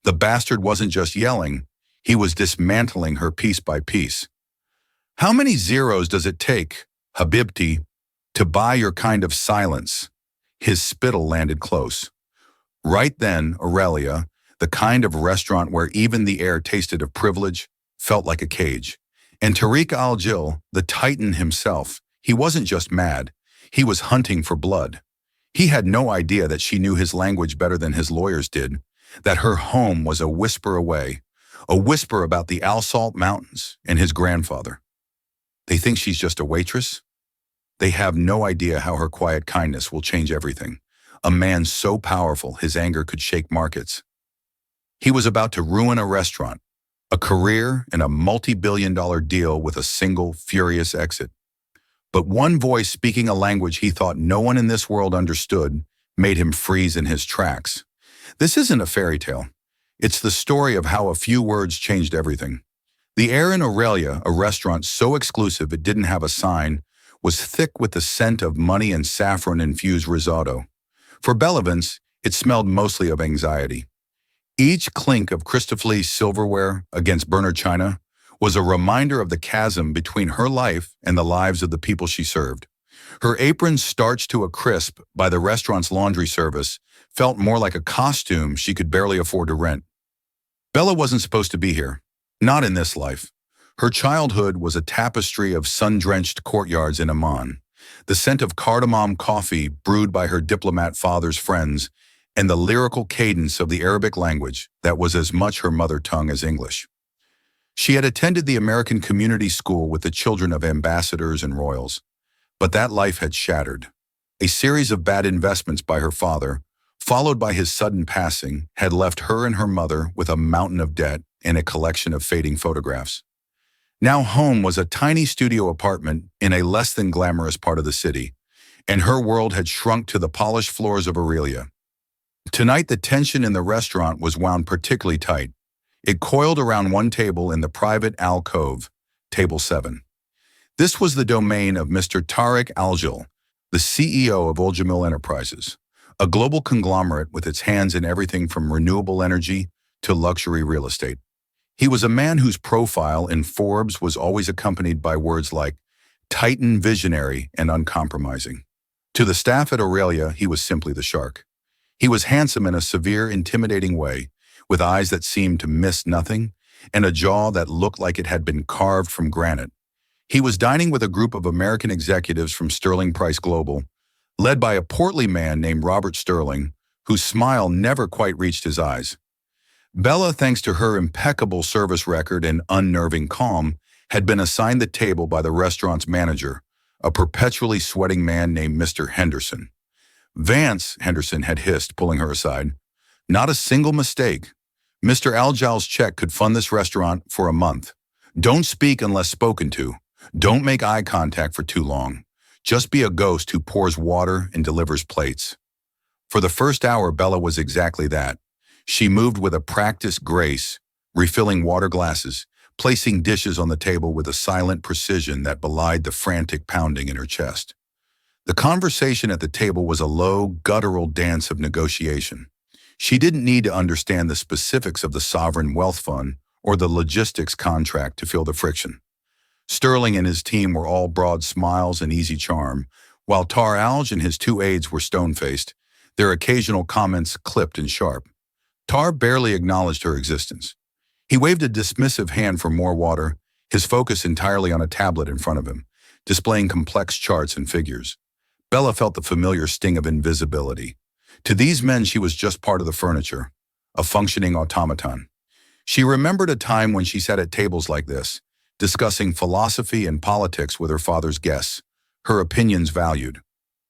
The bastard wasn't just yelling, he was dismantling her piece by piece. How many zeros does it take, Habibti, to buy your kind of silence? His spittle landed close. Right then, Aurelia, the kind of restaurant where even the air tasted of privilege, felt like a cage. And Tariq al-Jil, the titan himself, he wasn't just mad, he was hunting for blood. He had no idea that she knew his language better than his lawyers did, that her home was a whisper away, a whisper about the Al-Salt Mountains and his grandfather. They think she's just a waitress? They have no idea how her quiet kindness will change everything. A man so powerful his anger could shake markets. He was about to ruin a restaurant, a career, and a multi-billion-dollar deal with a single, furious exit. But one voice speaking a language he thought no one in this world understood made him freeze in his tracks. This isn't a fairy tale. It's the story of how a few words changed everything. The air in Aurelia, a restaurant so exclusive it didn't have a sign, was thick with the scent of money and saffron-infused risotto. For Bellevance, it smelled mostly of anxiety. Each clink of crystal silverware against burner china was a reminder of the chasm between her life and the lives of the people she served. Her apron, starched to a crisp by the restaurant's laundry service, felt more like a costume she could barely afford to rent. Bella wasn't supposed to be here, not in this life. Her childhood was a tapestry of sun-drenched courtyards in Amman, the scent of cardamom coffee brewed by her diplomat father's friends, and the lyrical cadence of the Arabic language that was as much her mother tongue as English. She had attended the American community school with the children of ambassadors and royals, but that life had shattered. A series of bad investments by her father, followed by his sudden passing, had left her and her mother with a mountain of debt and a collection of fading photographs. Now home was a tiny studio apartment in a less than glamorous part of the city, and her world had shrunk to the polished floors of Aurelia. Tonight the tension in the restaurant was wound particularly tight. It coiled around one table in the private alcove, table 7. This was the domain of Mr. Tariq al-Jil, the CEO of Al-Jamil Enterprises, a global conglomerate with its hands in everything from renewable energy to luxury real estate. He was a man whose profile in Forbes was always accompanied by words like titan, visionary, and uncompromising. To the staff at Aurelia, he was simply the shark. He was handsome in a severe, intimidating way, with eyes that seemed to miss nothing, and a jaw that looked like it had been carved from granite. He was dining with a group of American executives from Sterling Price Global, led by a portly man named Robert Sterling, whose smile never quite reached his eyes. Bella, thanks to her impeccable service record and unnerving calm, had been assigned the table by the restaurant's manager, a perpetually sweating man named Mr. Henderson. Vance, Henderson had hissed, pulling her aside. Not a single mistake. Mr. Al-Jil's check could fund this restaurant for a month. Don't speak unless spoken to. Don't make eye contact for too long. Just be a ghost who pours water and delivers plates. For the first hour, Bella was exactly that. She moved with a practiced grace, refilling water glasses, placing dishes on the table with a silent precision that belied the frantic pounding in her chest. The conversation at the table was a low, guttural dance of negotiation. She didn't need to understand the specifics of the sovereign wealth fund or the logistics contract to feel the friction. Sterling and his team were all broad smiles and easy charm, while Tar Alj and his 2 aides were stone-faced, their occasional comments clipped and sharp. Tar barely acknowledged her existence. He waved a dismissive hand for more water, his focus entirely on a tablet in front of him, displaying complex charts and figures. Bella felt the familiar sting of invisibility. To these men, she was just part of the furniture, a functioning automaton. She remembered a time when she sat at tables like this, discussing philosophy and politics with her father's guests, her opinions valued.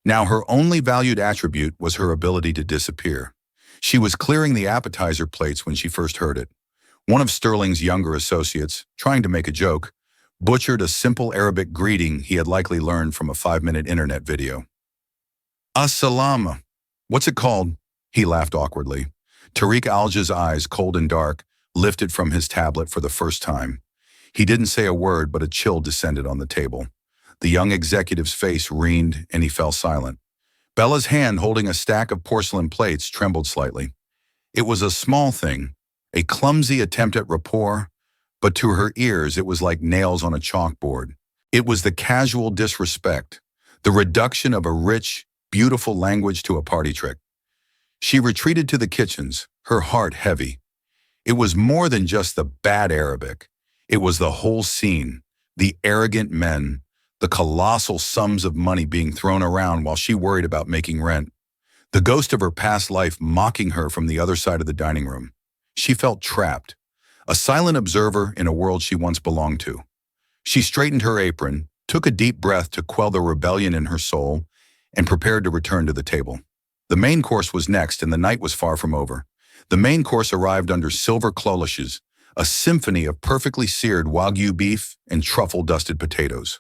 Now her only valued attribute was her ability to disappear. She was clearing the appetizer plates when she first heard it. One of Sterling's younger associates, trying to make a joke, butchered a simple Arabic greeting he had likely learned from a 5-minute internet video. As-salama. What's it called? He laughed awkwardly. Tariq al-Jil's eyes, cold and dark, lifted from his tablet for the first time. He didn't say a word, but a chill descended on the table. The young executive's face reened, and he fell silent. Bella's hand, holding a stack of porcelain plates, trembled slightly. It was a small thing, a clumsy attempt at rapport, but to her ears it was like nails on a chalkboard. It was the casual disrespect, the reduction of a rich, beautiful language to a party trick. She retreated to the kitchens, her heart heavy. It was more than just the bad Arabic. It was the whole scene, the arrogant men, the colossal sums of money being thrown around while she worried about making rent. The ghost of her past life mocking her from the other side of the dining room. She felt trapped, a silent observer in a world she once belonged to. She straightened her apron, took a deep breath to quell the rebellion in her soul, and prepared to return to the table. The main course was next, and the night was far from over. The main course arrived under silver cloches, a symphony of perfectly seared Wagyu beef and truffle-dusted potatoes.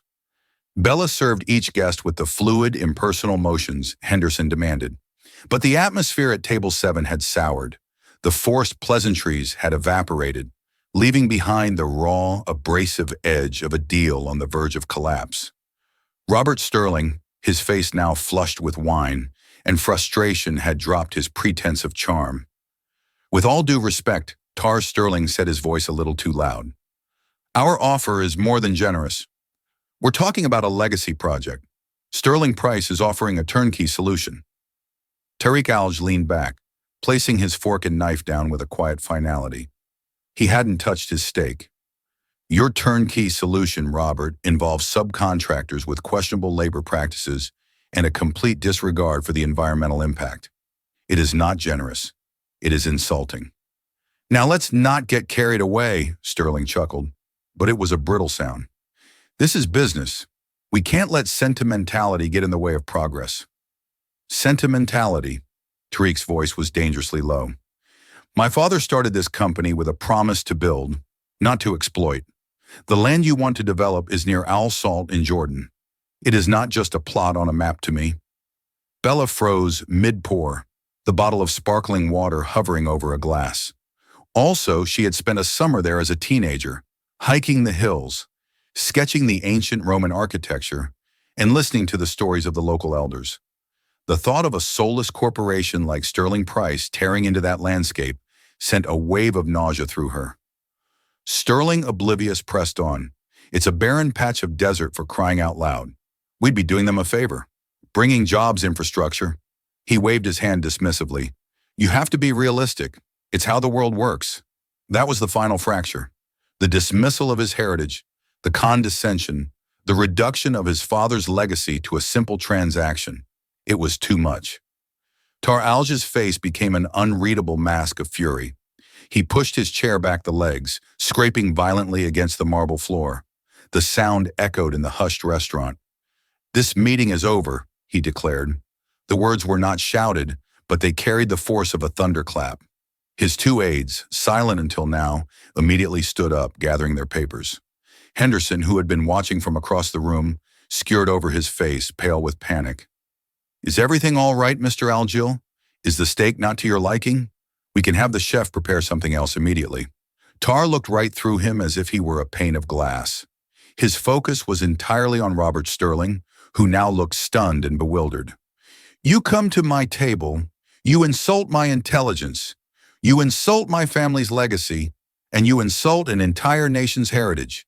Bella served each guest with the fluid, impersonal motions Henderson demanded. But the atmosphere at Table 7 had soured. The forced pleasantries had evaporated, leaving behind the raw, abrasive edge of a deal on the verge of collapse. Robert Sterling, his face now flushed with wine, and frustration had dropped his pretense of charm. With all due respect, Tar Sterling said, his voice a little too loud. Our offer is more than generous. We're talking about a legacy project. Sterling Price is offering a turnkey solution. Tariq Alj leaned back, placing his fork and knife down with a quiet finality. He hadn't touched his steak. Your turnkey solution, Robert, involves subcontractors with questionable labor practices and a complete disregard for the environmental impact. It is not generous. It is insulting. Now let's not get carried away, Sterling chuckled, but it was a brittle sound. This is business. We can't let sentimentality get in the way of progress. Sentimentality. Tariq's voice was dangerously low. My father started this company with a promise to build, not to exploit. The land you want to develop is near Al Salt in Jordan. It is not just a plot on a map to me. Bella froze mid-pour, the bottle of sparkling water hovering over a glass. Also, she had spent a summer there as a teenager, hiking the hills, sketching the ancient Roman architecture, and listening to the stories of the local elders. The thought of a soulless corporation like Sterling Price tearing into that landscape sent a wave of nausea through her. Sterling, oblivious, pressed on. It's a barren patch of desert, for crying out loud. We'd be doing them a favor. Bringing jobs, infrastructure. He waved his hand dismissively. You have to be realistic. It's how the world works. That was the final fracture. The dismissal of his heritage, the condescension, the reduction of his father's legacy to a simple transaction. It was too much. Tar Alj's face became an unreadable mask of fury. He pushed his chair back the legs, scraping violently against the marble floor. The sound echoed in the hushed restaurant. This meeting is over, he declared. The words were not shouted, but they carried the force of a thunderclap. His two aides, silent until now, immediately stood up, gathering their papers. Henderson, who had been watching from across the room, skewered over his face, pale with panic. Is everything all right, Mr. Aljil? Is the steak not to your liking? We can have the chef prepare something else immediately. Tar looked right through him as if he were a pane of glass. His focus was entirely on Robert Sterling, who now looked stunned and bewildered. You come to my table, you insult my intelligence, you insult my family's legacy, and you insult an entire nation's heritage.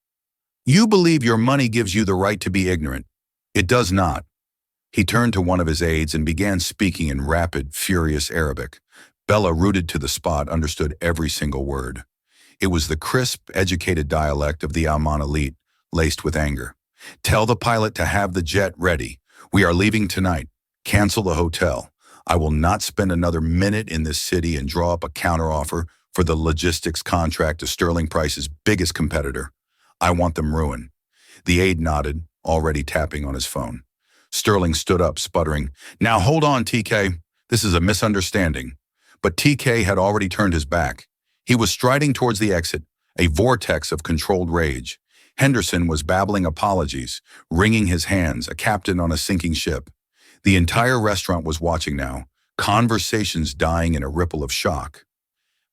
You believe your money gives you the right to be ignorant. It does not. He turned to one of his aides and began speaking in rapid, furious Arabic. Bella, rooted to the spot, understood every single word. It was the crisp, educated dialect of the Alman elite, laced with anger. Tell the pilot to have the jet ready. We are leaving tonight. Cancel the hotel. I will not spend another minute in this city and draw up a counteroffer for the logistics contract to Sterling Price's biggest competitor. I want them ruined. The aide nodded, already tapping on his phone. Sterling stood up, sputtering, Now hold on, TK. This is a misunderstanding. But TK had already turned his back. He was striding towards the exit, a vortex of controlled rage. Henderson was babbling apologies, wringing his hands, a captain on a sinking ship. The entire restaurant was watching now, conversations dying in a ripple of shock.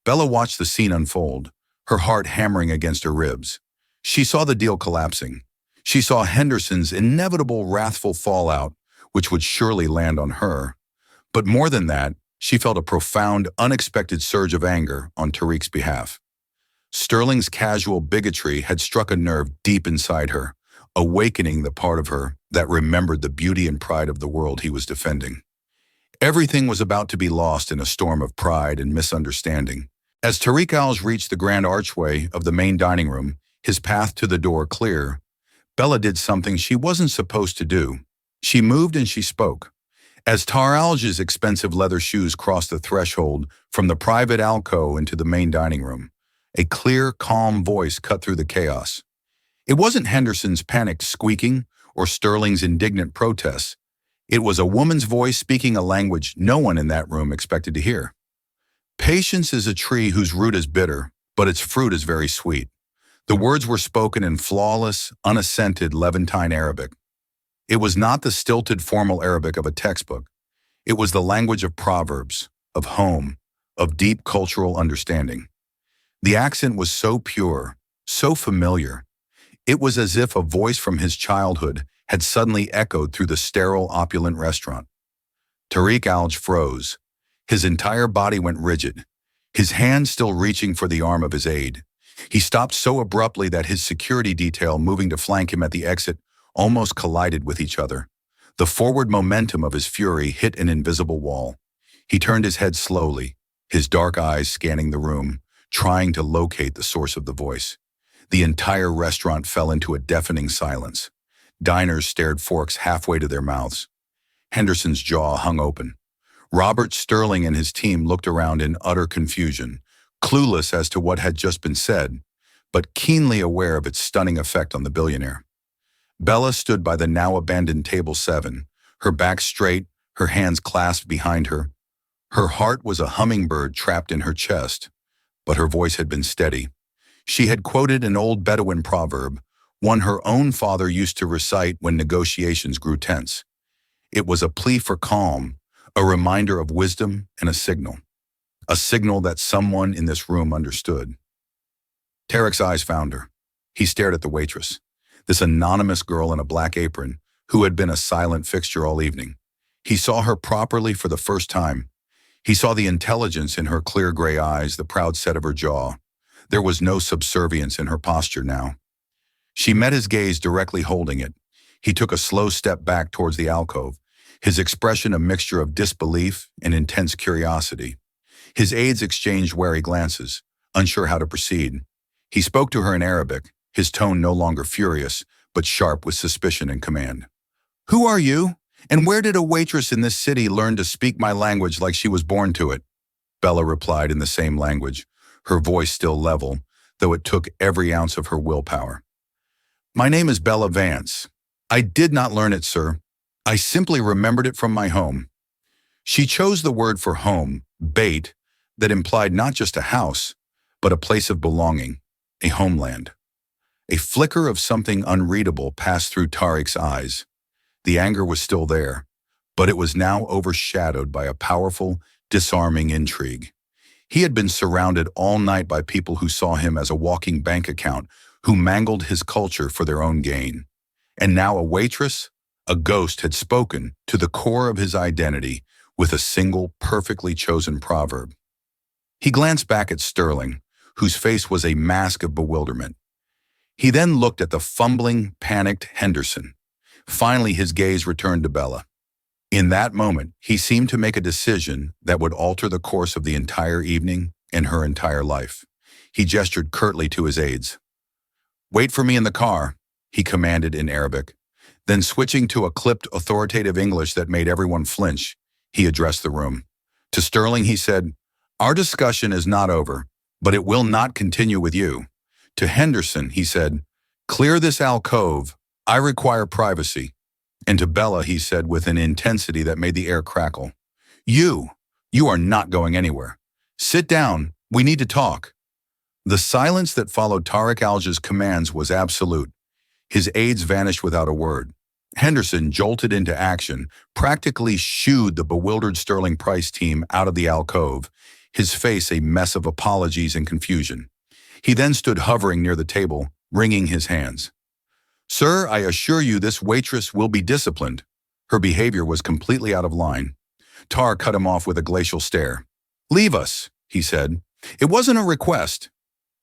Bella watched the scene unfold, her heart hammering against her ribs. She saw the deal collapsing. She saw Henderson's inevitable wrathful fallout, which would surely land on her. But more than that, she felt a profound, unexpected surge of anger on Tariq's behalf. Sterling's casual bigotry had struck a nerve deep inside her, awakening the part of her that remembered the beauty and pride of the world he was defending. Everything was about to be lost in a storm of pride and misunderstanding. As Tariq Alj reached the grand archway of the main dining room, his path to the door clear, Bella did something she wasn't supposed to do. She moved and she spoke. As Tar Alj's expensive leather shoes crossed the threshold from the private alcove into the main dining room, a clear, calm voice cut through the chaos. It wasn't Henderson's panicked squeaking or Sterling's indignant protests. It was a woman's voice speaking a language no one in that room expected to hear. Patience is a tree whose root is bitter, but its fruit is very sweet. The words were spoken in flawless, unaccented Levantine Arabic. It was not the stilted formal Arabic of a textbook. It was the language of proverbs, of home, of deep cultural understanding. The accent was so pure, so familiar. It was as if a voice from his childhood had suddenly echoed through the sterile, opulent restaurant. Tariq Alj froze. His entire body went rigid, his hand still reaching for the arm of his aide. He stopped so abruptly that his security detail moving to flank him at the exit almost collided with each other. The forward momentum of his fury hit an invisible wall. He turned his head slowly, his dark eyes scanning the room, trying to locate the source of the voice. The entire restaurant fell into a deafening silence. Diners stared forks halfway to their mouths. Henderson's jaw hung open. Robert Sterling and his team looked around in utter confusion, clueless as to what had just been said, but keenly aware of its stunning effect on the billionaire. Bella stood by the now-abandoned table 7, her back straight, her hands clasped behind her. Her heart was a hummingbird trapped in her chest, but her voice had been steady. She had quoted an old Bedouin proverb, one her own father used to recite when negotiations grew tense. It was a plea for calm, a reminder of wisdom and a signal that someone in this room understood. Tariq's eyes found her. He stared at the waitress, this anonymous girl in a black apron who had been a silent fixture all evening. He saw her properly for the first time. He saw the intelligence in her clear gray eyes, the proud set of her jaw. There was no subservience in her posture now. She met his gaze directly holding it. He took a slow step back towards the alcove, his expression a mixture of disbelief and intense curiosity. His aides exchanged wary glances, unsure how to proceed. He spoke to her in Arabic, his tone no longer furious, but sharp with suspicion and command. "Who are you? And where did a waitress in this city learn to speak my language like she was born to it?" Bella replied in the same language, her voice still level, though it took every ounce of her willpower. "My name is Bella Vance. I did not learn it, sir. I simply remembered it from my home." She chose the word for home, bait, that implied not just a house, but a place of belonging, a homeland. A flicker of something unreadable passed through Tariq's eyes. The anger was still there, but it was now overshadowed by a powerful, disarming intrigue. He had been surrounded all night by people who saw him as a walking bank account, who mangled his culture for their own gain. And now a waitress, a ghost, had spoken to the core of his identity with a single, perfectly chosen proverb. He glanced back at Sterling, whose face was a mask of bewilderment. He then looked at the fumbling, panicked Henderson. Finally, his gaze returned to Bella. In that moment, he seemed to make a decision that would alter the course of the entire evening and her entire life. He gestured curtly to his aides. "Wait for me in the car," he commanded in Arabic. Then, switching to a clipped, authoritative English that made everyone flinch, he addressed the room. To Sterling, he said, "Our discussion is not over, but it will not continue with you." To Henderson, he said, "Clear this alcove. I require privacy." And to Bella, he said with an intensity that made the air crackle, You are not going anywhere. Sit down. We need to talk." The silence that followed Tariq Alj's commands was absolute. His aides vanished without a word. Henderson jolted into action, practically shooed the bewildered Sterling Price team out of the alcove, his face a mess of apologies and confusion. He then stood hovering near the table, wringing his hands. "Sir, I assure you this waitress will be disciplined." Her behavior was completely out of line. Tar cut him off with a glacial stare. "Leave us," he said. "It wasn't a request."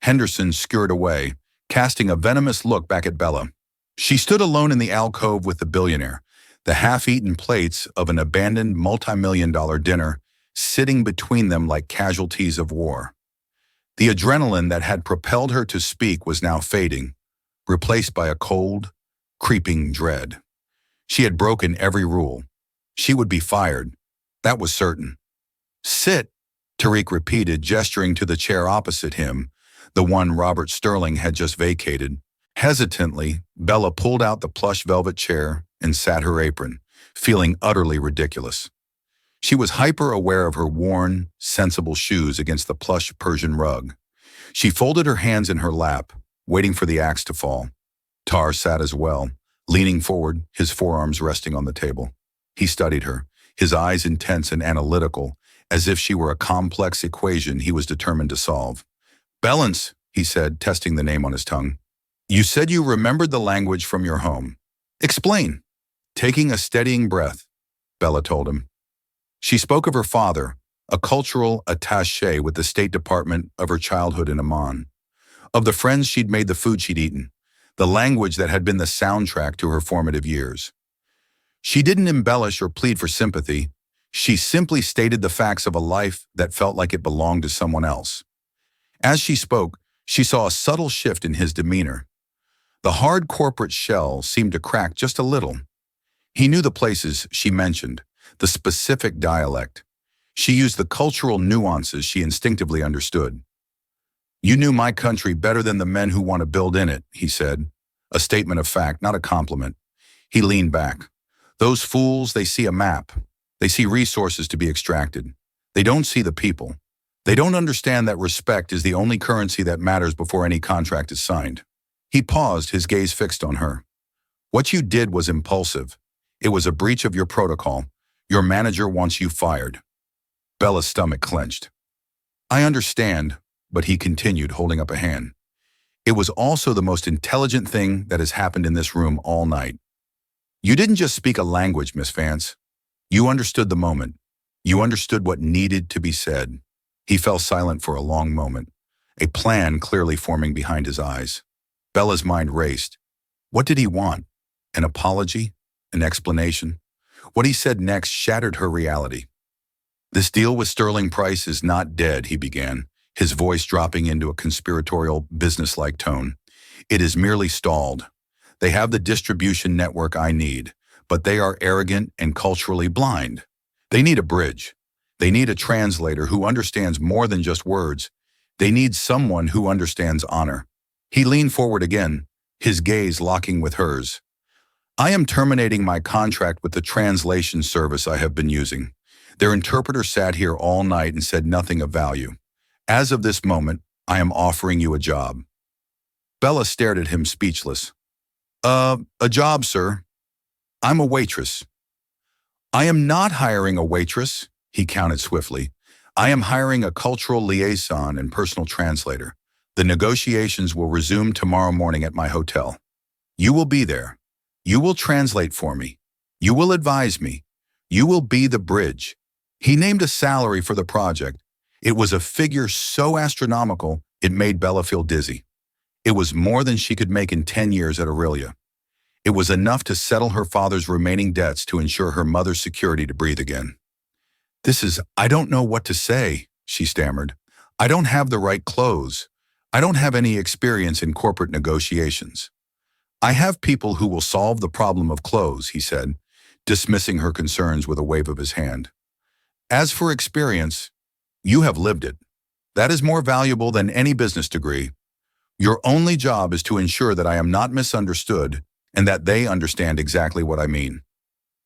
Henderson scurried away, casting a venomous look back at Bella. She stood alone in the alcove with the billionaire, the half-eaten plates of an abandoned multi-million-dollar dinner sitting between them like casualties of war. The adrenaline that had propelled her to speak was now fading, replaced by a cold, creeping dread. She had broken every rule. She would be fired. That was certain. "Sit," Tariq repeated, gesturing to the chair opposite him, the one Robert Sterling had just vacated. Hesitantly, Bella pulled out the plush velvet chair and sat her apron, feeling utterly ridiculous. She was hyper-aware of her worn, sensible shoes against the plush Persian rug. She folded her hands in her lap, waiting for the axe to fall. Tar sat as well, leaning forward, his forearms resting on the table. He studied her, his eyes intense and analytical, as if she were a complex equation he was determined to solve. "Balance," he said, testing the name on his tongue. "You said you remembered the language from your home. Explain." Taking a steadying breath, Bella told him. She spoke of her father, a cultural attaché with the State Department, of her childhood in Amman, of the friends she'd made, the food she'd eaten, the language that had been the soundtrack to her formative years. She didn't embellish or plead for sympathy. She simply stated the facts of a life that felt like it belonged to someone else. As she spoke, she saw a subtle shift in his demeanor. The hard corporate shell seemed to crack just a little. He knew the places she mentioned, the specific dialect. She used the cultural nuances she instinctively understood. "You knew my country better than the men who want to build in it," he said. A statement of fact, not a compliment. He leaned back. "Those fools, they see a map. They see resources to be extracted. They don't see the people. They don't understand that respect is the only currency that matters before any contract is signed." He paused, his gaze fixed on her. "What you did was impulsive. It was a breach of your protocol. Your manager wants you fired." Bella's stomach clenched. "I understand," but he continued, holding up a hand. "It was also the most intelligent thing that has happened in this room all night. You didn't just speak a language, Miss Vance. You understood the moment. You understood what needed to be said." He fell silent for a long moment, a plan clearly forming behind his eyes. Bella's mind raced. What did he want? An apology? An explanation? What he said next shattered her reality. "This deal with Sterling Price is not dead," he began, his voice dropping into a conspiratorial, businesslike tone. "It is merely stalled. They have the distribution network I need, but they are arrogant and culturally blind. They need a bridge. They need a translator who understands more than just words. They need someone who understands honor." He leaned forward again, his gaze locking with hers. "I am terminating my contract with the translation service I have been using. Their interpreter sat here all night and said nothing of value. As of this moment, I am offering you a job." Bella stared at him, speechless. A job, sir. I'm a waitress." "I am not hiring a waitress," he counted swiftly. "I am hiring a cultural liaison and personal translator. The negotiations will resume tomorrow morning at my hotel. You will be there. You will translate for me. You will advise me. You will be the bridge." He named a salary for the project. It was a figure so astronomical it made Bella feel dizzy. It was more than she could make in 10 years at Aurelia. It was enough to settle her father's remaining debts to ensure her mother's security to breathe again. I don't know what to say," she stammered. "I don't have the right clothes. I don't have any experience in corporate negotiations." "I have people who will solve the problem of clothes," he said, dismissing her concerns with a wave of his hand. "As for experience, you have lived it. That is more valuable than any business degree. Your only job is to ensure that I am not misunderstood and that they understand exactly what I mean.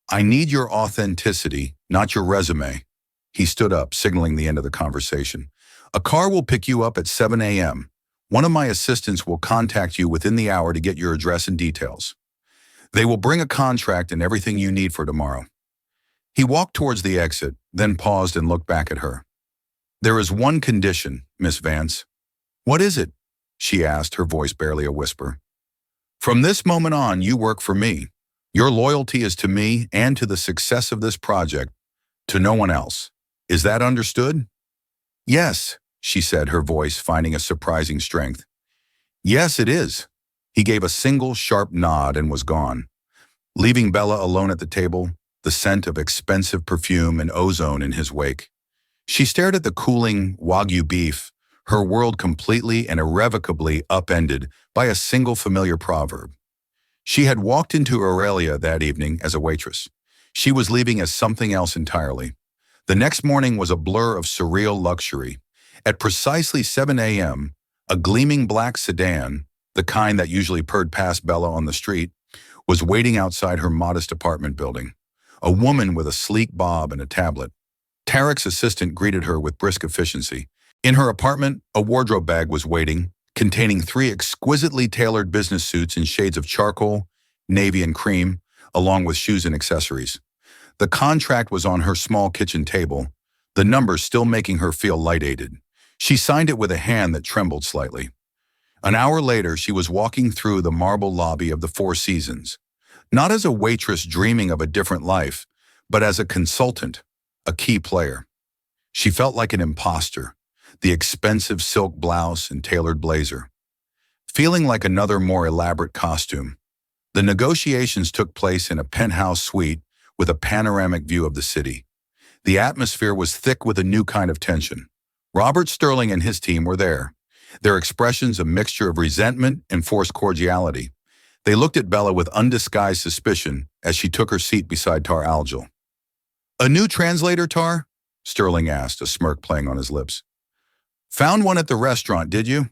I need your authenticity, not your resume." He stood up, signaling the end of the conversation. "A car will pick you up at 7 a.m. One of my assistants will contact you within the hour to get your address and details. They will bring a contract and everything you need for tomorrow." He walked towards the exit, then paused and looked back at her. "There is one condition, Miss Vance." "What is it?" she asked, her voice barely a whisper. "From this moment on, you work for me. Your loyalty is to me and to the success of this project. To no one else. Is that understood? Yes, she said, her voice finding a surprising strength. Yes, it is. He gave a single sharp nod and was gone, leaving Bella alone at the table, the scent of expensive perfume and ozone in his wake. She stared at the cooling Wagyu beef, her world completely and irrevocably upended by a single familiar proverb. She had walked into Aurelia that evening as a waitress. She was leaving as something else entirely. The next morning was a blur of surreal luxury. At precisely 7 a.m., a gleaming black sedan, the kind that usually purred past Bella on the street, was waiting outside her modest apartment building. A woman with a sleek bob and a tablet. Tarek's assistant greeted her with brisk efficiency. In her apartment, a wardrobe bag was waiting, containing 3 exquisitely tailored business suits in shades of charcoal, navy, and cream, along with shoes and accessories. The contract was on her small kitchen table, the numbers still making her feel light-aided. She signed it with a hand that trembled slightly. An hour later, she was walking through the marble lobby of the Four Seasons, not as a waitress dreaming of a different life, but as a consultant, a key player. She felt like an imposter, the expensive silk blouse and tailored blazer, feeling like another more elaborate costume. The negotiations took place in a penthouse suite with a panoramic view of the city. The atmosphere was thick with a new kind of tension. Robert Sterling and his team were there, their expressions a mixture of resentment and forced cordiality. They looked at Bella with undisguised suspicion as she took her seat beside Tar Algil. "A new translator, Tar?" Sterling asked, a smirk playing on his lips. "Found one at the restaurant, did you?"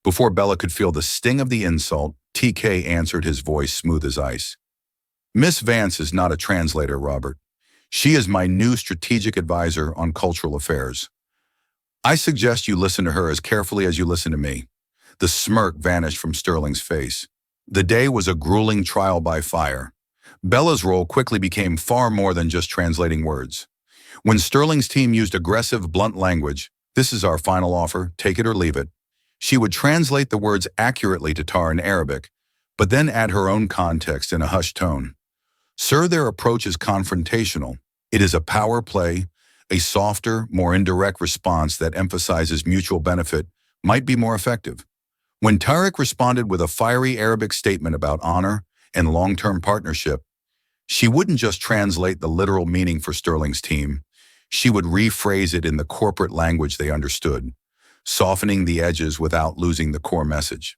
Before Bella could feel the sting of the insult, TK answered, his voice smooth as ice. "Miss Vance is not a translator, Robert. She is my new strategic advisor on cultural affairs. I suggest you listen to her as carefully as you listen to me." The smirk vanished from Sterling's face. The day was a grueling trial by fire. Bella's role quickly became far more than just translating words. When Sterling's team used aggressive, blunt language, "This is our final offer, take it or leave it," she would translate the words accurately to Tar in Arabic, but then add her own context in a hushed tone. "Sir, their approach is confrontational. It is a power play. A softer, more indirect response that emphasizes mutual benefit might be more effective." When Tarek responded with a fiery Arabic statement about honor and long-term partnership, she wouldn't just translate the literal meaning for Sterling's team. She would rephrase it in the corporate language they understood, softening the edges without losing the core message.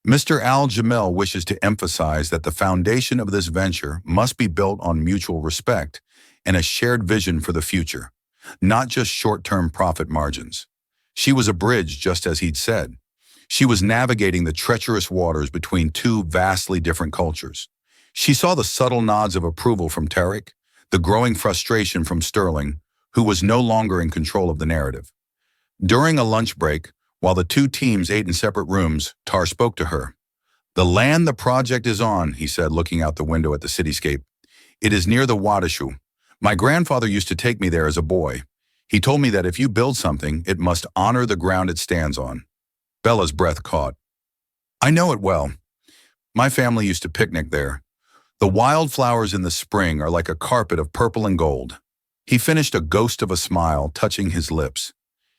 "Mr. Al-Jamel wishes to emphasize that the foundation of this venture must be built on mutual respect and a shared vision for the future, not just short-term profit margins." She was a bridge, just as he'd said. She was navigating the treacherous waters between 2 vastly different cultures. She saw the subtle nods of approval from Tarek, the growing frustration from Sterling, who was no longer in control of the narrative. During a lunch break, while the 2 teams ate in separate rooms, Tar spoke to her. "The land the project is on," he said, looking out the window at the cityscape. "It is near the Wadashu. My grandfather used to take me there as a boy. He told me that if you build something, it must honor the ground it stands on." Bella's breath caught. "I know it well. My family used to picnic there. The wildflowers in the spring are like a carpet of purple and gold." He finished, a ghost of a smile touching his lips.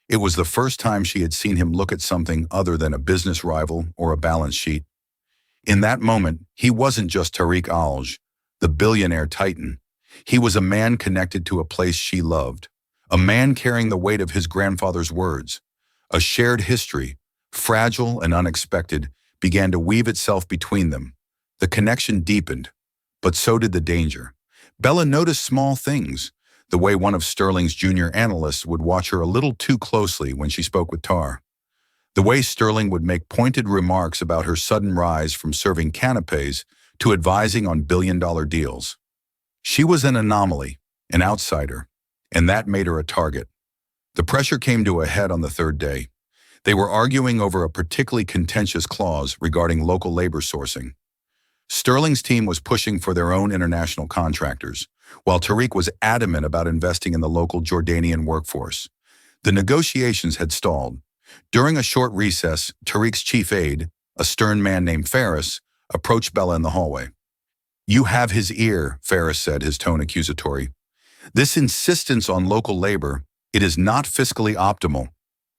It was the first time she had seen him look at something other than a business rival or a balance sheet. In that moment, he wasn't just Tariq Alj, the billionaire titan. He was a man connected to a place she loved, a man carrying the weight of his grandfather's words. A shared history, fragile and unexpected, began to weave itself between them. The connection deepened, but so did the danger. Bella noticed small things, the way one of Sterling's junior analysts would watch her a little too closely when she spoke with Tar. The way Sterling would make pointed remarks about her sudden rise from serving canapes to advising on billion-dollar deals. She was an anomaly, an outsider, and that made her a target. The pressure came to a head on the 3rd day. They were arguing over a particularly contentious clause regarding local labor sourcing. Sterling's team was pushing for their own international contractors, while Tariq was adamant about investing in the local Jordanian workforce. The negotiations had stalled. During a short recess, Tariq's chief aide, a stern man named Ferris, approached Bella in the hallway. "You have his ear," Ferris said, his tone accusatory. This insistence on local labor, it is not fiscally optimal.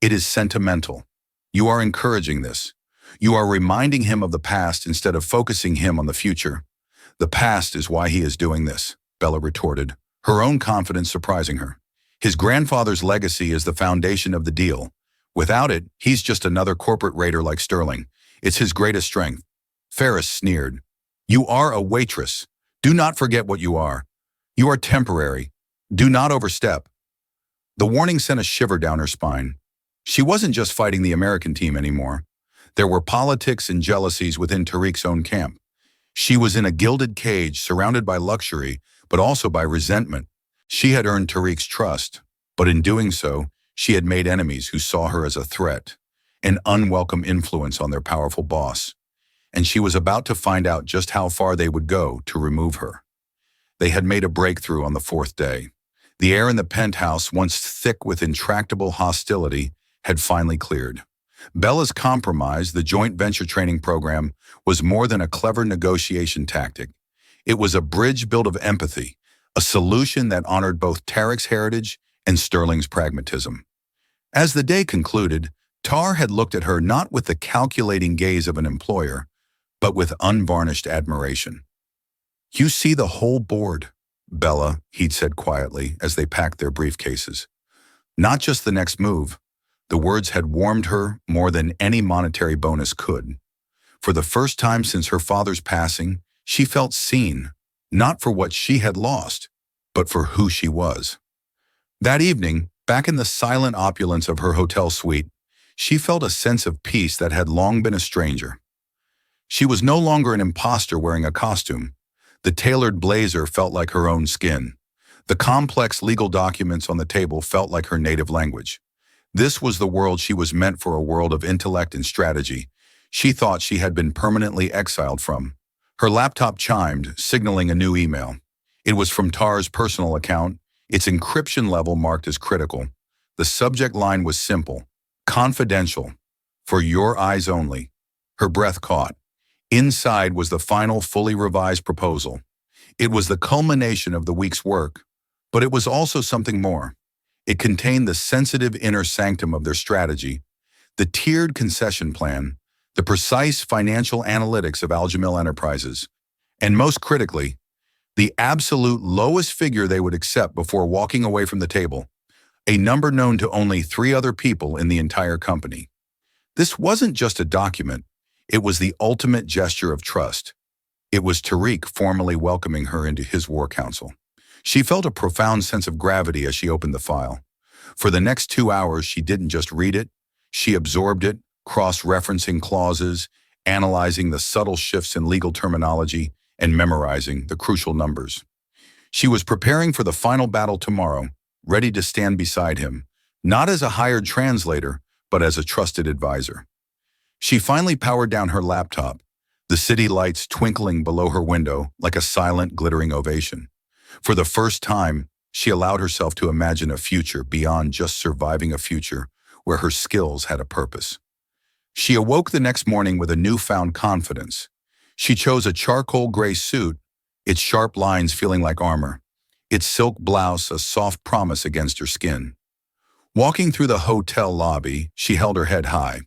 It is sentimental. You are encouraging this. You are reminding him of the past instead of focusing him on the future. The past is why he is doing this, Bella retorted, her own confidence surprising her. His grandfather's legacy is the foundation of the deal. Without it, he's just another corporate raider like Sterling. It's his greatest strength. Ferris sneered. You are a waitress. Do not forget what you are. You are temporary. Do not overstep. The warning sent a shiver down her spine. She wasn't just fighting the American team anymore. There were politics and jealousies within Tariq's own camp. She was in a gilded cage surrounded by luxury, but also by resentment. She had earned Tariq's trust, but in doing so, she had made enemies who saw her as a threat, an unwelcome influence on their powerful boss. And she was about to find out just how far they would go to remove her. They had made a breakthrough on the fourth day. The air in the penthouse, once thick with intractable hostility, had finally cleared. Bella's compromise, the joint venture training program, was more than a clever negotiation tactic. It was a bridge built of empathy, a solution that honored both Tariq's heritage and Sterling's pragmatism. As the day concluded, Tar had looked at her not with the calculating gaze of an employer, but with unvarnished admiration. You see the whole board, Bella, he'd said quietly as they packed their briefcases. Not just the next move. The words had warmed her more than any monetary bonus could. For the first time since her father's passing, she felt seen, not for what she had lost, but for who she was. That evening, back in the silent opulence of her hotel suite, she felt a sense of peace that had long been a stranger. She was no longer an imposter wearing a costume. The tailored blazer felt like her own skin. The complex legal documents on the table felt like her native language. This was the world she was meant for, a world of intellect and strategy she thought she had been permanently exiled from. Her laptop chimed, signaling a new email. It was from Tar's personal account, its encryption level marked as critical. The subject line was simple, confidential, for your eyes only. Her breath caught. Inside was the final, fully revised proposal. It was the culmination of the week's work, but it was also something more. It contained the sensitive inner sanctum of their strategy, the tiered concession plan, the precise financial analytics of Aljamil Enterprises, and most critically, the absolute lowest figure they would accept before walking away from the table, a number known to only 3 other people in the entire company. This wasn't just a document. It was the ultimate gesture of trust. It was Tariq formally welcoming her into his war council. She felt a profound sense of gravity as she opened the file. For the next 2 hours, she didn't just read it, she absorbed it, cross-referencing clauses, analyzing the subtle shifts in legal terminology, and memorizing the crucial numbers. She was preparing for the final battle tomorrow, ready to stand beside him, not as a hired translator, but as a trusted advisor. She finally powered down her laptop, the city lights twinkling below her window like a silent, glittering ovation. For the first time, she allowed herself to imagine a future beyond just surviving, a future where her skills had a purpose. She awoke the next morning with a newfound confidence. She chose a charcoal gray suit, its sharp lines feeling like armor, its silk blouse a soft promise against her skin. Walking through the hotel lobby, she held her head high.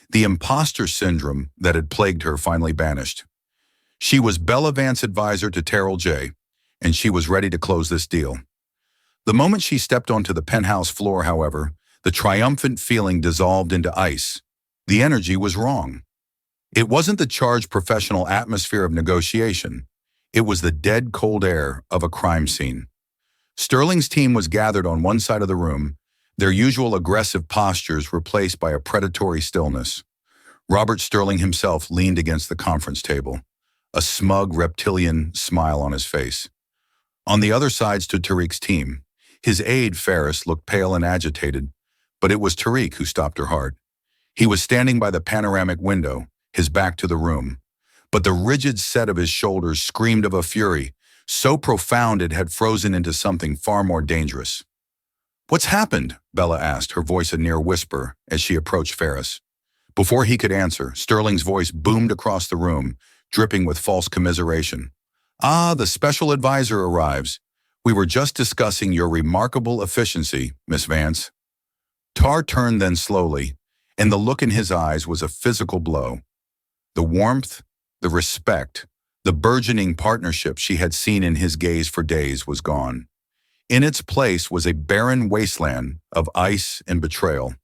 The imposter syndrome that had plagued her finally banished. She was Bella Vance's advisor to Terrell J., and she was ready to close this deal. The moment she stepped onto the penthouse floor, however, the triumphant feeling dissolved into ice. The energy was wrong. It wasn't the charged professional atmosphere of negotiation. It was the dead cold air of a crime scene. Sterling's team was gathered on one side of the room, their usual aggressive postures replaced by a predatory stillness. Robert Sterling himself leaned against the conference table, a smug reptilian smile on his face. On the other side stood Tariq's team. His aide, Ferris, looked pale and agitated, but it was Tariq who stopped her heart. He was standing by the panoramic window, his back to the room, but the rigid set of his shoulders screamed of a fury, so profound it had frozen into something far more dangerous. "What's happened?" Bella asked, her voice a near whisper, as she approached Ferris. Before he could answer, Sterling's voice boomed across the room, dripping with false commiseration. "Ah, the special advisor arrives. We were just discussing your remarkable efficiency, Miss Vance. Tar turned then slowly, and the look in his eyes was a physical blow. The warmth, the respect, the burgeoning partnership she had seen in his gaze for days was gone. In its place was a barren wasteland of ice and betrayal.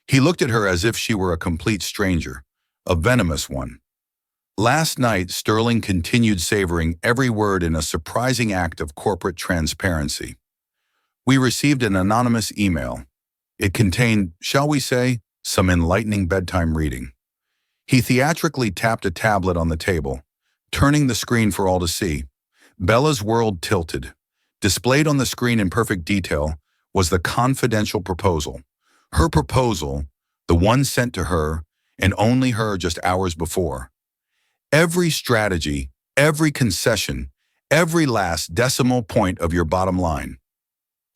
He looked at her as if she were a complete stranger, a venomous one. Last night, Sterling continued savoring every word in a surprising act of corporate transparency. We received an anonymous email. It contained, shall we say, some enlightening bedtime reading. He theatrically tapped a tablet on the table, turning the screen for all to see. Bella's world tilted. Displayed on the screen in perfect detail was the confidential proposal. Her proposal, the one sent to her, and only her just hours before. Every strategy, every concession, every last decimal point of your bottom line.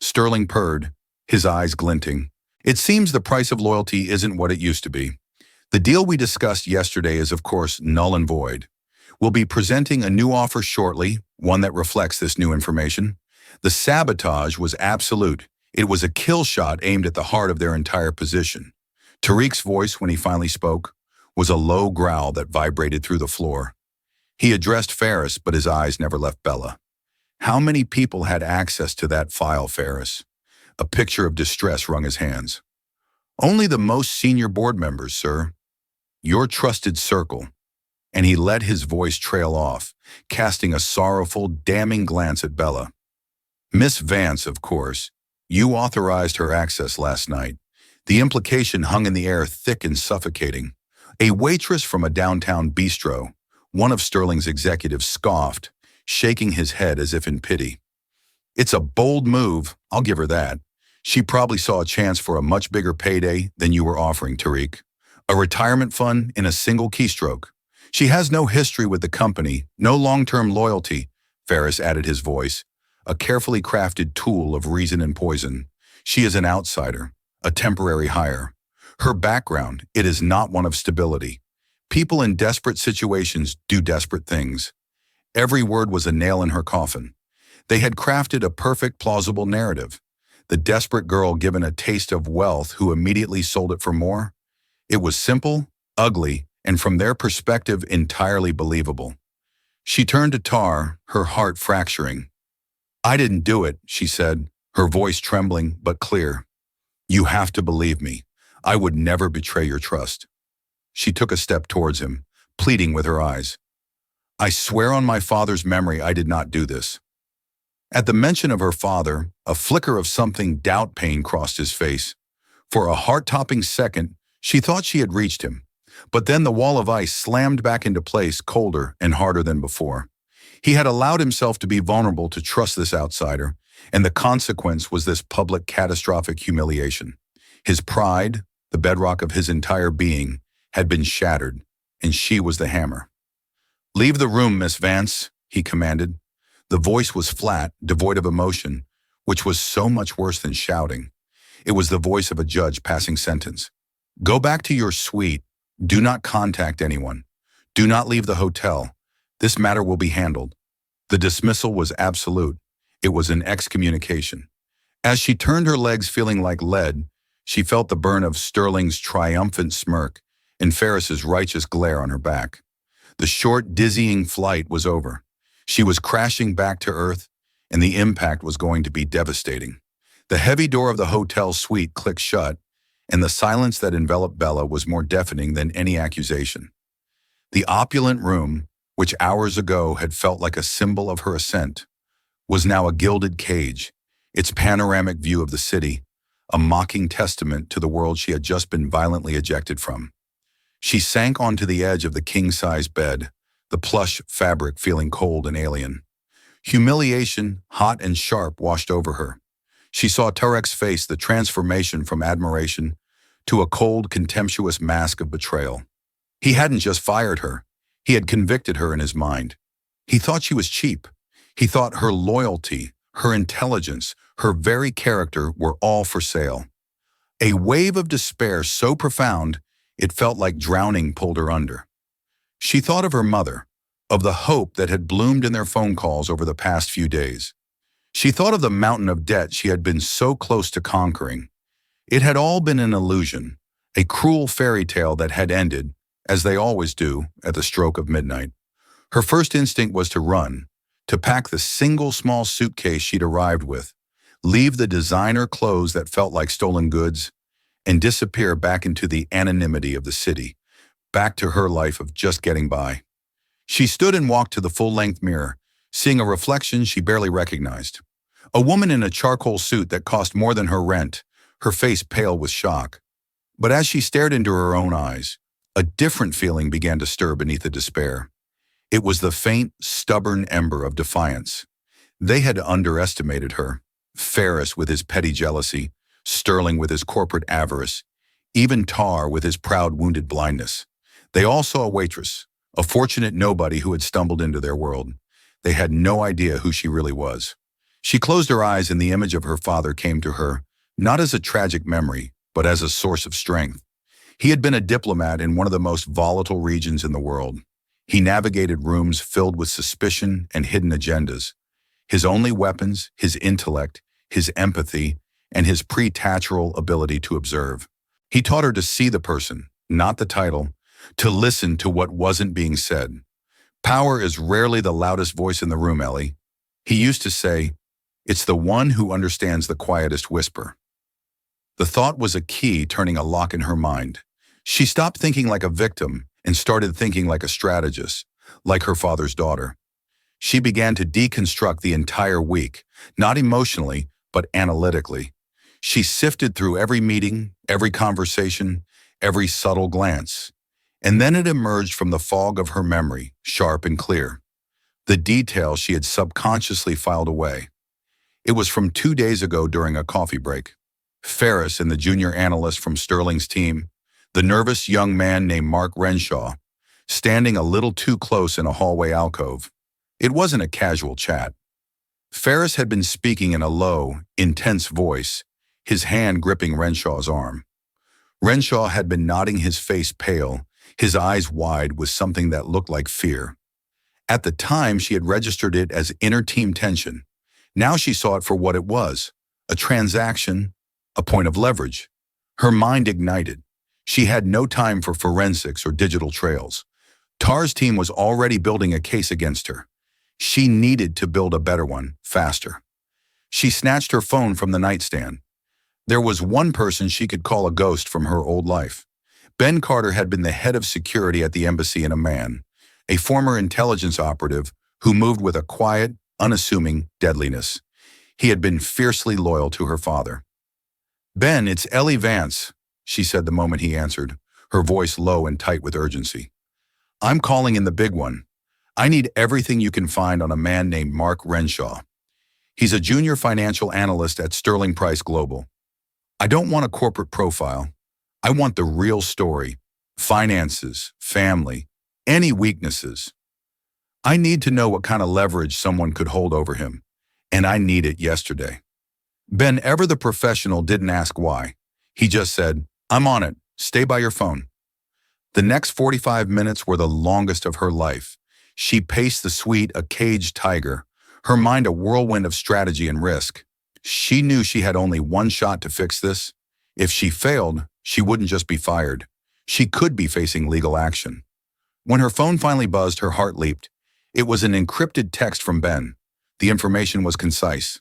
Sterling purred, his eyes glinting. It seems the price of loyalty isn't what it used to be. The deal we discussed yesterday is, of course, null and void. We'll be presenting a new offer shortly, one that reflects this new information. The sabotage was absolute. It was a kill shot aimed at the heart of their entire position. Tariq's voice, when he finally spoke, was a low growl that vibrated through the floor. He addressed Ferris, but his eyes never left Bella. How many people had access to that file, Ferris? A picture of distress wrung his hands. Only the most senior board members, sir. Your trusted circle. And he let his voice trail off, casting a sorrowful, damning glance at Bella. Miss Vance, of course. You authorized her access last night. The implication hung in the air thick and suffocating. A waitress from a downtown bistro, one of Sterling's executives, scoffed, shaking his head as if in pity. It's a bold move, I'll give her that. She probably saw a chance for a much bigger payday than you were offering, Tariq. A retirement fund in a single keystroke. She has no history with the company, no long-term loyalty, Ferris added his voice, a carefully crafted tool of reason and poison. She is an outsider, a temporary hire. Her background, it is not one of stability. People in desperate situations do desperate things. Every word was a nail in her coffin. They had crafted a perfect, plausible narrative. The desperate girl given a taste of wealth who immediately sold it for more. It was simple, ugly, and from their perspective entirely believable. She turned to Tar, her heart fracturing. I didn't do it, she said, her voice trembling but clear. You have to believe me. I would never betray your trust. She took a step towards him, pleading with her eyes. I swear on my father's memory I did not do this. At the mention of her father, a flicker of something doubt-pain crossed his face. For a heart-topping second, she thought she had reached him. But then the wall of ice slammed back into place, colder and harder than before. He had allowed himself to be vulnerable to trust this outsider, and the consequence was this public catastrophic humiliation. His pride, the bedrock of his entire being, had been shattered, and she was the hammer. Leave the room, Miss Vance, he commanded. The voice was flat, devoid of emotion, which was so much worse than shouting. It was the voice of a judge passing sentence. Go back to your suite. Do not contact anyone. Do not leave the hotel. This matter will be handled. The dismissal was absolute. It was an excommunication. As she turned her legs feeling like lead, she felt the burn of Sterling's triumphant smirk and Ferris's righteous glare on her back. The short, dizzying flight was over. She was crashing back to earth, and the impact was going to be devastating. The heavy door of the hotel suite clicked shut, and the silence that enveloped Bella was more deafening than any accusation. The opulent room, which hours ago had felt like a symbol of her ascent, was now a gilded cage, its panoramic view of the city, a mocking testament to the world she had just been violently ejected from. She sank onto the edge of the king-size bed, the plush fabric feeling cold and alien. Humiliation, hot and sharp, washed over her. She saw Tarek's face, the transformation from admiration to a cold, contemptuous mask of betrayal. He hadn't just fired her. He had convicted her in his mind. He thought she was cheap. He thought her loyalty, her intelligence, her very character were all for sale. A wave of despair so profound, it felt like drowning pulled her under. She thought of her mother, of the hope that had bloomed in their phone calls over the past few days. She thought of the mountain of debt she had been so close to conquering. It had all been an illusion, a cruel fairy tale that had ended, as they always do, at the stroke of midnight. Her first instinct was to run, to pack the single small suitcase she'd arrived with, leave the designer clothes that felt like stolen goods, and disappear back into the anonymity of the city, back to her life of just getting by. She stood and walked to the full-length mirror, seeing a reflection she barely recognized. A woman in a charcoal suit that cost more than her rent, her face pale with shock. But as she stared into her own eyes, a different feeling began to stir beneath the despair. It was the faint, stubborn ember of defiance. They had underestimated her. Ferris with his petty jealousy, Sterling with his corporate avarice, even Tar with his proud wounded blindness. They all saw Waitress, a fortunate nobody who had stumbled into their world. They had no idea who she really was. She closed her eyes and the image of her father came to her, not as a tragic memory, but as a source of strength. He had been a diplomat in one of the most volatile regions in the world. He navigated rooms filled with suspicion and hidden agendas. His only weapons, his intellect, his empathy, and his preternatural ability to observe. He taught her to see the person, not the title, to listen to what wasn't being said. Power is rarely the loudest voice in the room, Ellie. He used to say, it's the one who understands the quietest whisper. The thought was a key turning a lock in her mind. She stopped thinking like a victim and started thinking like a strategist, like her father's daughter. She began to deconstruct the entire week, not emotionally, but analytically. She sifted through every meeting, every conversation, every subtle glance. And then it emerged from the fog of her memory, sharp and clear. The detail she had subconsciously filed away. It was from 2 days ago during a coffee break. Ferris and the junior analyst from Sterling's team, the nervous young man named Mark Renshaw, standing a little too close in a hallway alcove. It wasn't a casual chat. Ferris had been speaking in a low, intense voice, his hand gripping Renshaw's arm. Renshaw had been nodding, his face pale, his eyes wide with something that looked like fear. At the time, she had registered it as inter-team tension. Now she saw it for what it was, a transaction, a point of leverage. Her mind ignited. She had no time for forensics or digital trails. Tar's team was already building a case against her. She needed to build a better one, faster. She snatched her phone from the nightstand. There was one person she could call a ghost from her old life. Ben Carter had been the head of security at the embassy and a man, a former intelligence operative who moved with a quiet, unassuming deadliness. He had been fiercely loyal to her father. "Ben, it's Ellie Vance," she said the moment he answered, her voice low and tight with urgency. "I'm calling in the big one. I need everything you can find on a man named Mark Renshaw. He's a junior financial analyst at Sterling Price Global. I don't want a corporate profile. I want the real story. Finances, family, any weaknesses. I need to know what kind of leverage someone could hold over him, and I need it yesterday." Ben, ever the professional, didn't ask why. He just said, "I'm on it. Stay by your phone." The next 45 minutes were the longest of her life. She paced the suite, a caged tiger, her mind a whirlwind of strategy and risk. She knew she had only one shot to fix this. If she failed, she wouldn't just be fired. She could be facing legal action. When her phone finally buzzed, her heart leaped. It was an encrypted text from Ben. The information was concise.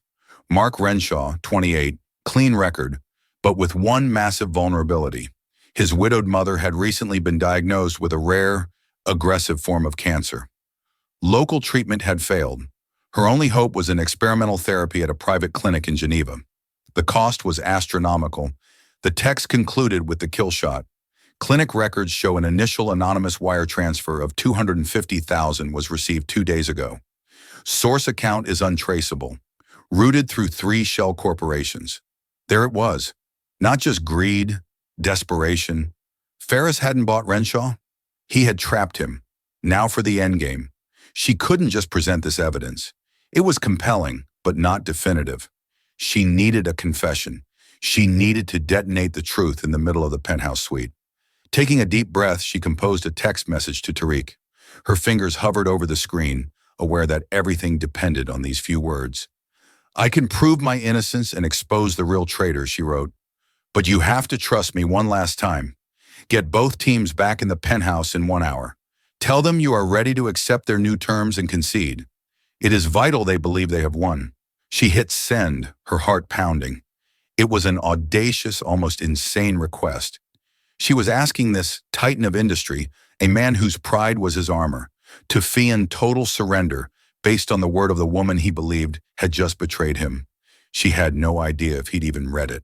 Mark Renshaw, 28, clean record, but with one massive vulnerability. His widowed mother had recently been diagnosed with a rare, aggressive form of cancer. Local treatment had failed. Her only hope was an experimental therapy at a private clinic in Geneva. The cost was astronomical. The text concluded with the kill shot. Clinic records show an initial anonymous wire transfer of $250,000 was received 2 days ago. Source account is untraceable, routed through 3 shell corporations. There it was. Not just greed, desperation. Ferris hadn't bought Renshaw. He had trapped him. Now for the endgame. She couldn't just present this evidence. It was compelling, but not definitive. She needed a confession. She needed to detonate the truth in the middle of the penthouse suite. Taking a deep breath, she composed a text message to Tariq. Her fingers hovered over the screen, aware that everything depended on these few words. I can prove my innocence and expose the real traitor, she wrote. But you have to trust me one last time. Get both teams back in the penthouse in 1 hour. Tell them you are ready to accept their new terms and concede. It is vital they believe they have won. She hit send, her heart pounding. It was an audacious, almost insane request. She was asking this titan of industry, a man whose pride was his armor, to fee in total surrender based on the word of the woman he believed had just betrayed him. She had no idea if he'd even read it.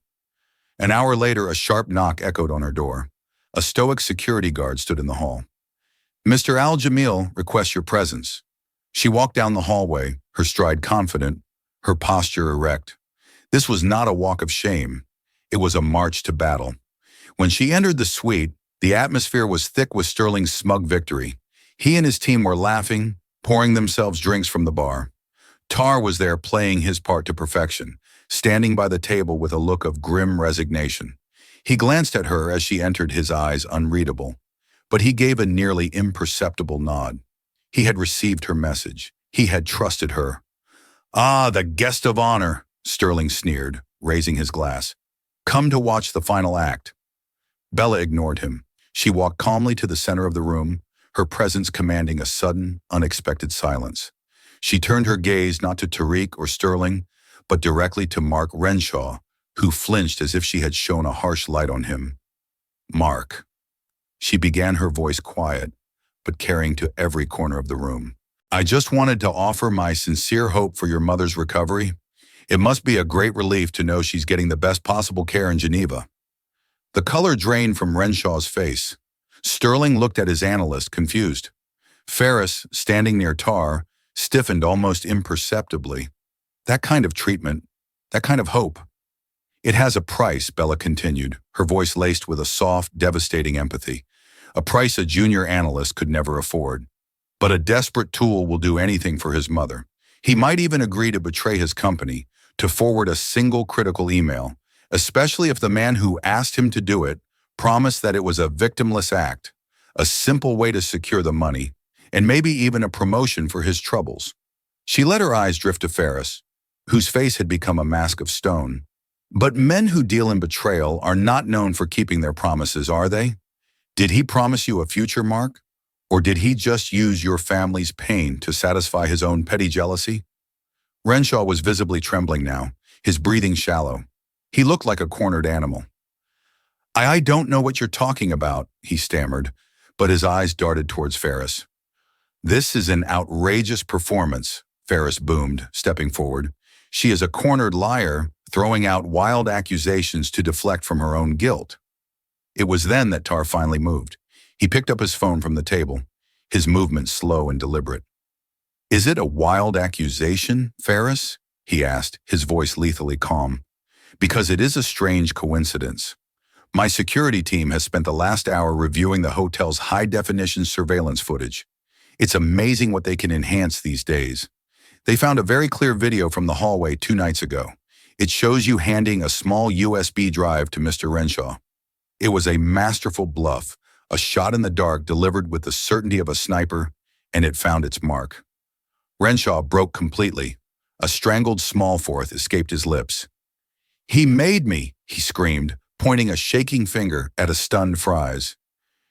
An hour later, a sharp knock echoed on her door. A stoic security guard stood in the hall. Mr. Al-Jamil requests your presence. She walked down the hallway, her stride confident, her posture erect. This was not a walk of shame. It was a march to battle. When she entered the suite, the atmosphere was thick with Sterling's smug victory. He and his team were laughing, pouring themselves drinks from the bar. Tar was there playing his part to perfection, standing by the table with a look of grim resignation. He glanced at her as she entered, his eyes unreadable, but he gave a nearly imperceptible nod. He had received her message. He had trusted her. Ah, the guest of honor, Sterling sneered, raising his glass. Come to watch the final act. Bella ignored him. She walked calmly to the center of the room, her presence commanding a sudden, unexpected silence. She turned her gaze not to Tariq or Sterling, but directly to Mark Renshaw, who flinched as if she had shone a harsh light on him. Mark. She began, her voice quiet, but carrying to every corner of the room. I just wanted to offer my sincere hope for your mother's recovery. It must be a great relief to know she's getting the best possible care in Geneva. The color drained from Renshaw's face. Sterling looked at his analyst, confused. Ferris, standing near Tar, stiffened almost imperceptibly. That kind of treatment, that kind of hope. It has a price, Bella continued, her voice laced with a soft, devastating empathy. A price a junior analyst could never afford. But a desperate tool will do anything for his mother. He might even agree to betray his company, to forward a single critical email, especially if the man who asked him to do it promised that it was a victimless act, a simple way to secure the money, and maybe even a promotion for his troubles. She let her eyes drift to Ferris, whose face had become a mask of stone. But men who deal in betrayal are not known for keeping their promises, are they? Did he promise you a future, Mark? Or did he just use your family's pain to satisfy his own petty jealousy? Renshaw was visibly trembling now, his breathing shallow. He looked like a cornered animal. I don't know what you're talking about, he stammered, but his eyes darted towards Ferris. This is an outrageous performance, Ferris boomed, stepping forward. She is a cornered liar, throwing out wild accusations to deflect from her own guilt. It was then that Tar finally moved. He picked up his phone from the table, his movement slow and deliberate. Is it a wild accusation, Ferris? He asked, his voice lethally calm. Because it is a strange coincidence. My security team has spent the last hour reviewing the hotel's high-definition surveillance footage. It's amazing what they can enhance these days. They found a very clear video from the hallway 2 nights ago. It shows you handing a small USB drive to Mr. Renshaw. It was a masterful bluff, a shot in the dark delivered with the certainty of a sniper, and it found its mark. Renshaw broke completely. A strangled small fourth escaped his lips. He made me, he screamed, pointing a shaking finger at a stunned Fries.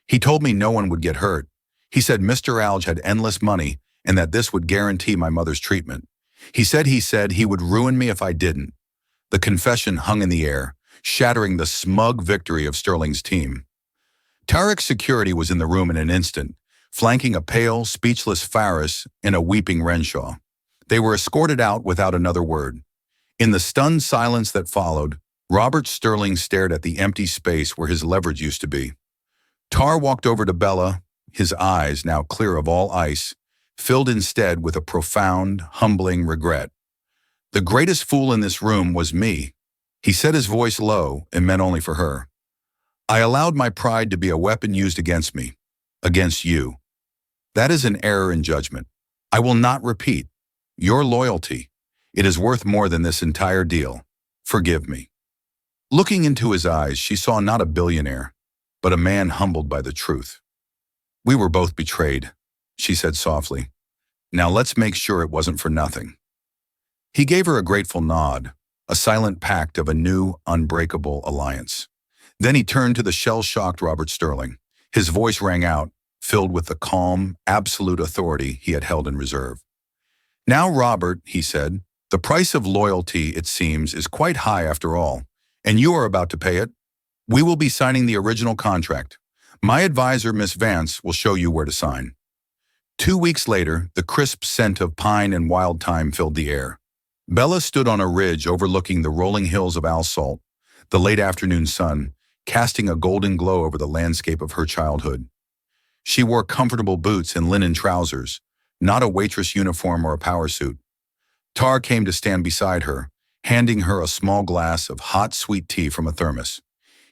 He told me no one would get hurt. He said Mr. Alge had endless money and that this would guarantee my mother's treatment. He said he would ruin me if I didn't. The confession hung in the air, shattering the smug victory of Sterling's team. Tariq's security was in the room in an instant, flanking a pale, speechless Faris and a weeping Renshaw. They were escorted out without another word. In the stunned silence that followed, Robert Sterling stared at the empty space where his leverage used to be. Tar walked over to Bella, his eyes, now clear of all ice, filled instead with a profound, humbling regret. The greatest fool in this room was me. He said, his voice low and meant only for her. I allowed my pride to be a weapon used against me, against you. That is an error in judgment. I will not repeat. Your loyalty, it is worth more than this entire deal. Forgive me. Looking into his eyes, she saw not a billionaire, but a man humbled by the truth. We were both betrayed, she said softly. Now let's make sure it wasn't for nothing. He gave her a grateful nod, a silent pact of a new, unbreakable alliance. Then he turned to the shell-shocked Robert Sterling. His voice rang out, filled with the calm, absolute authority he had held in reserve. "Now, Robert," he said, "the price of loyalty, it seems, is quite high after all, and you are about to pay it. We will be signing the original contract. My advisor, Miss Vance, will show you where to sign." 2 weeks later, the crisp scent of pine and wild thyme filled the air. Bella stood on a ridge overlooking the rolling hills of Alsalt, the late afternoon sun, casting a golden glow over the landscape of her childhood. She wore comfortable boots and linen trousers, not a waitress uniform or a power suit. Tar came to stand beside her, handing her a small glass of hot, sweet tea from a thermos.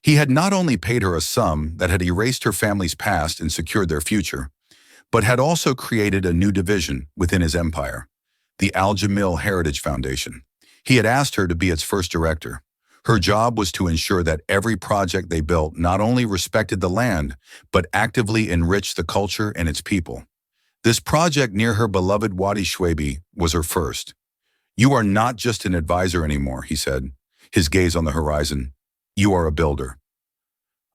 He had not only paid her a sum that had erased her family's past and secured their future, but had also created a new division within his empire, the Al Jamil Heritage Foundation. He had asked her to be its first director. Her job was to ensure that every project they built not only respected the land, but actively enriched the culture and its people. This project near her beloved Wadi Shwaibi was her first. "You are not just an advisor anymore," he said, his gaze on the horizon. "You are a builder."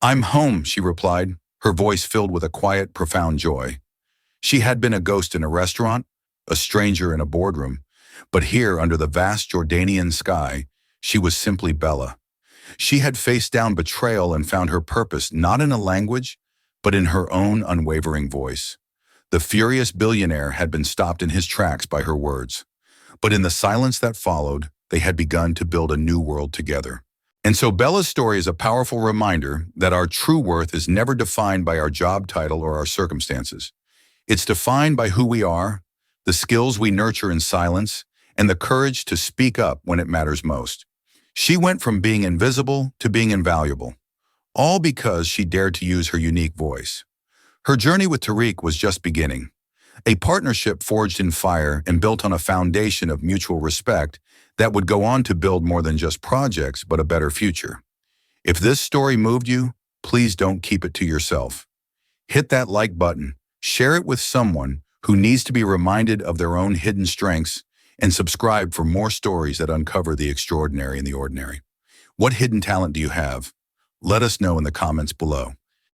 "I'm home," she replied, her voice filled with a quiet, profound joy. She had been a ghost in a restaurant, a stranger in a boardroom, but here, under the vast Jordanian sky, she was simply Bella. She had faced down betrayal and found her purpose not in a language, but in her own unwavering voice. The furious billionaire had been stopped in his tracks by her words, but in the silence that followed, they had begun to build a new world together. And so Bella's story is a powerful reminder that our true worth is never defined by our job title or our circumstances. It's defined by who we are, the skills we nurture in silence, and the courage to speak up when it matters most. She went from being invisible to being invaluable, all because she dared to use her unique voice. Her journey with Tariq was just beginning, a partnership forged in fire and built on a foundation of mutual respect that would go on to build more than just projects, but a better future. If this story moved you, please don't keep it to yourself. Hit that like button, share it with someone who needs to be reminded of their own hidden strengths, and subscribe for more stories that uncover the extraordinary in the ordinary. What hidden talent do you have? Let us know in the comments below.